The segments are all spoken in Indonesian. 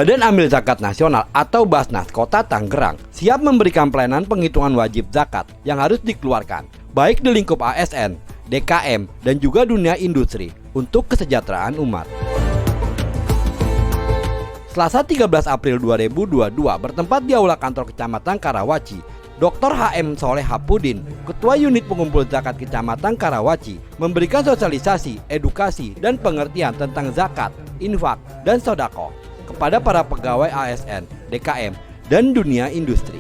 Badan Amil Zakat Nasional atau Basnas Kota Tangerang siap memberikan pelayanan penghitungan wajib zakat yang harus dikeluarkan, baik di lingkup ASN, DKM, dan juga dunia industri untuk kesejahteraan umat. Selasa 13 April 2022 bertempat di Aula Kantor Kecamatan Karawaci, Dr. H.M. Soleh Hapudin, Ketua Unit Pengumpul Zakat Kecamatan Karawaci, memberikan sosialisasi, edukasi, dan pengertian tentang zakat, infak, dan sodako kepada para pegawai ASN, DKM, dan dunia industri.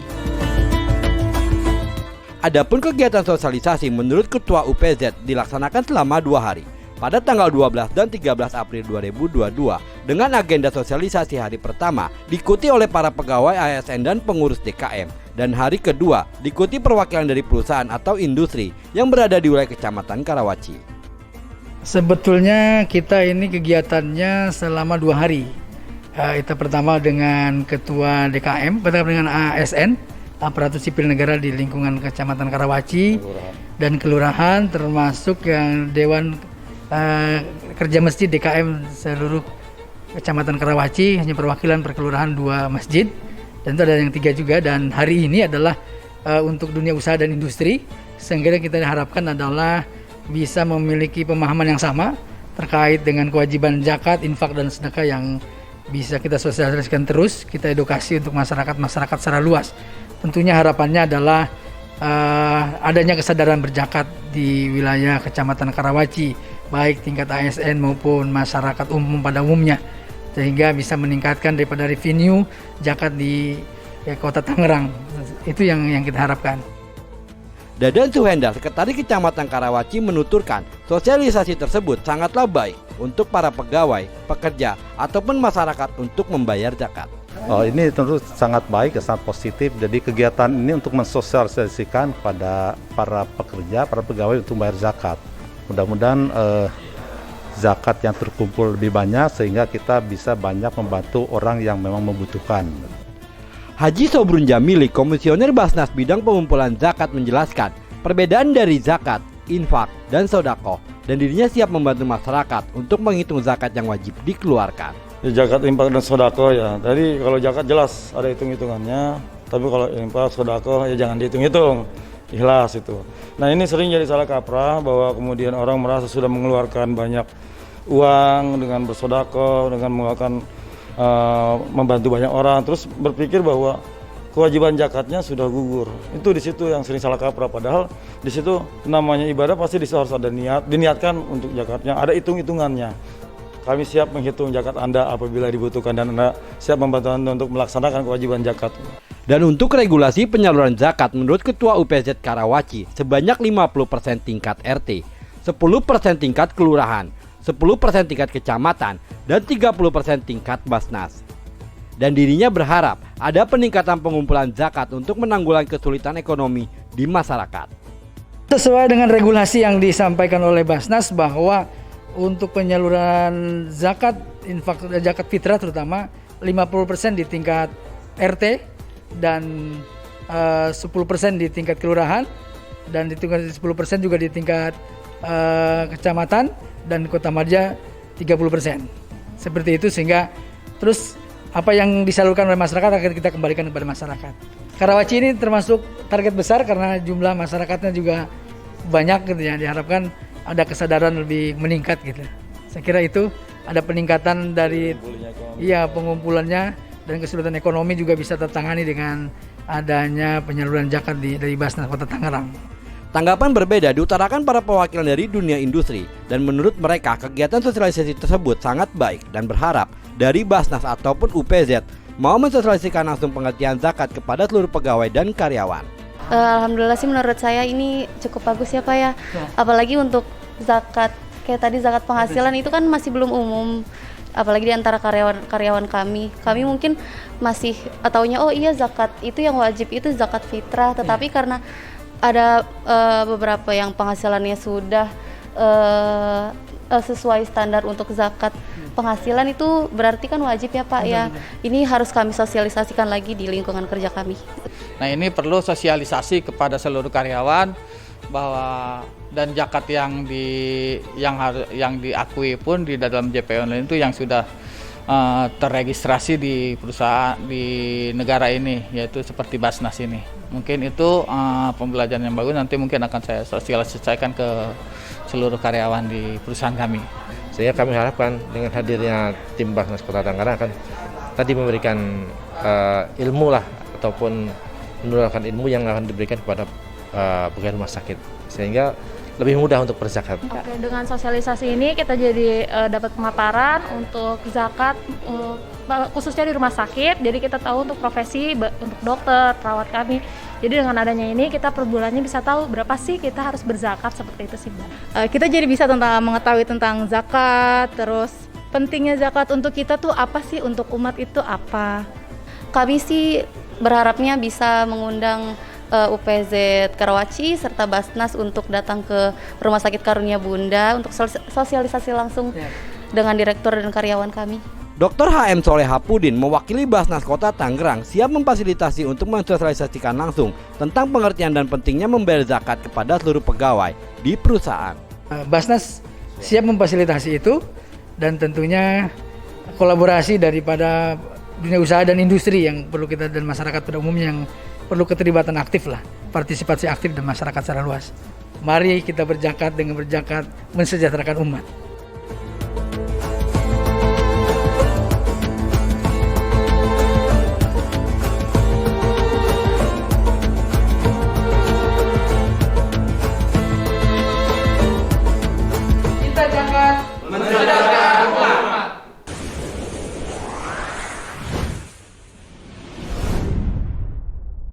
Adapun kegiatan sosialisasi menurut Ketua UPZ dilaksanakan selama 2 hari, pada tanggal 12 dan 13 April 2022 dengan agenda sosialisasi hari pertama diikuti oleh para pegawai ASN dan pengurus DKM, dan hari kedua diikuti perwakilan dari perusahaan atau industri yang berada di wilayah Kecamatan Karawaci. Sebetulnya kita ini kegiatannya selama 2 hari. Itu pertama dengan Ketua DKM, pertama dengan ASN, Aparatur Sipil Negara di lingkungan Kecamatan Karawaci, dan kelurahan termasuk yang Dewan Kerja Masjid DKM seluruh Kecamatan Karawaci, hanya perwakilan perkelurahan 2 masjid, dan itu ada yang 3 juga. Dan hari ini adalah untuk dunia usaha dan industri, sehingga kita harapkan adalah bisa memiliki pemahaman yang sama terkait dengan kewajiban zakat, infak, dan sedekah yang bisa kita sosialisasikan terus, kita edukasi untuk masyarakat secara luas. Tentunya harapannya adalah adanya kesadaran berzakat di wilayah Kecamatan Karawaci, baik tingkat ASN maupun masyarakat umum pada umumnya, sehingga bisa meningkatkan daripada revenue zakat di Kota Tangerang. Itu yang kita harapkan. Dadan Suhendar, Sekretaris Kecamatan Karawaci, menuturkan sosialisasi tersebut sangatlah baik untuk para pegawai, pekerja, ataupun masyarakat untuk membayar zakat. Ini tentu sangat baik, sangat positif. Jadi kegiatan ini untuk mensosialisasikan kepada para pekerja, para pegawai untuk membayar zakat. Mudah-mudahan zakat yang terkumpul lebih banyak sehingga kita bisa banyak membantu orang yang memang membutuhkan. Haji Sobrun Jamili, Komisioner Basnas Bidang Pengumpulan Zakat, menjelaskan perbedaan dari zakat, infak, dan sodako, dan dirinya siap membantu masyarakat untuk menghitung zakat yang wajib dikeluarkan. Zakat, infak, dan sodako ya. Jadi kalau zakat jelas ada hitung-hitungannya, tapi kalau infak, sodako ya jangan dihitung-hitung, ikhlas itu. Nah ini sering jadi salah kaprah bahwa kemudian orang merasa sudah mengeluarkan banyak uang dengan bersodako, dengan mengeluarkan membantu banyak orang, terus berpikir bahwa kewajiban zakatnya sudah gugur. Itu di situ yang sering salah kaprah. Padahal di situ namanya ibadah pasti harus ada niat, diniatkan untuk zakatnya, ada hitung-hitungannya. Kami siap menghitung zakat Anda apabila dibutuhkan, dan Anda siap membantu Anda untuk melaksanakan kewajiban zakat. Dan untuk regulasi penyaluran zakat menurut Ketua UPZ Karawaci sebanyak 50% tingkat RT, 10% tingkat kelurahan, 10% tingkat kecamatan, dan 30% tingkat Basnas. Dan dirinya berharap ada peningkatan pengumpulan zakat untuk menanggulangi kesulitan ekonomi di masyarakat. Sesuai dengan regulasi yang disampaikan oleh Basnas bahwa untuk penyaluran zakat, infak, zakat fitrah terutama 50% di tingkat RT dan 10% di tingkat kelurahan, dan di tingkat 10% juga di tingkat kecamatan, dan Kota Madya 30%. Seperti itu, sehingga terus apa yang disalurkan oleh masyarakat akan kita kembalikan kepada masyarakat. Karawaci ini termasuk target besar karena jumlah masyarakatnya juga banyak gitu ya. Diharapkan ada kesadaran lebih meningkat gitu. Saya kira itu ada peningkatan dari pengumpulannya, dan kesulitan ekonomi juga bisa tertangani dengan adanya penyaluran zakat dari Basnas Kota Tangerang. Tanggapan berbeda diutarakan para perwakilan dari dunia industri, dan menurut mereka kegiatan sosialisasi tersebut sangat baik dan berharap dari Basnas ataupun UPZ mau mensosialisasikan langsung pengertian zakat kepada seluruh pegawai dan karyawan. Alhamdulillah sih menurut saya ini cukup bagus ya Pak ya. Apalagi untuk zakat, kayak tadi zakat penghasilan itu kan masih belum umum. Apalagi di antara karyawan kami mungkin masih taunya oh iya zakat itu yang wajib itu zakat fitrah, tetapi karena ada beberapa yang penghasilannya sudah sesuai standar untuk zakat penghasilan, itu berarti kan wajib ya Pak ya. Ini harus kami sosialisasikan lagi di lingkungan kerja kami. Nah ini perlu sosialisasi kepada seluruh karyawan bahwa dan zakat yang diakui pun di dalam JP online itu yang sudah terregistrasi di perusahaan di negara ini, yaitu seperti Basnas ini. Mungkin itu pembelajaran yang bagus, nanti mungkin akan saya sosialisasikan ke seluruh karyawan di perusahaan kami. Sehingga kami harapkan dengan hadirnya tim Basnas Kota Tangerang akan tadi memberikan ilmu lah, ataupun menularkan ilmu yang akan diberikan kepada pegawai rumah sakit, sehingga lebih mudah untuk berzakat. Oke, dengan sosialisasi ini kita jadi dapat pemaparan untuk zakat khususnya di rumah sakit. Jadi kita tahu untuk profesi untuk dokter, perawat kami. Jadi dengan adanya ini kita per bulannya bisa tahu berapa sih kita harus berzakat, seperti itu sih, Mbak. Kita jadi bisa mengetahui tentang zakat, terus pentingnya zakat untuk kita tuh apa sih, untuk umat itu apa. Kami sih berharapnya bisa mengundang UPZ Karawaci serta Basnas untuk datang ke Rumah Sakit Karunia Bunda untuk sosialisasi langsung dengan direktur dan karyawan kami. Dr. HM Soleh Hapudin mewakili Basnas Kota Tangerang siap memfasilitasi untuk mensosialisasikan langsung tentang pengertian dan pentingnya membayar zakat kepada seluruh pegawai di perusahaan. Basnas siap memfasilitasi itu, dan tentunya kolaborasi daripada dunia usaha dan industri yang perlu kita, dan masyarakat pada umumnya yang perlu keterlibatan aktif lah, partisipasi aktif dan masyarakat secara luas. Mari kita berzakat dengan berzakat mensejahterakan umat.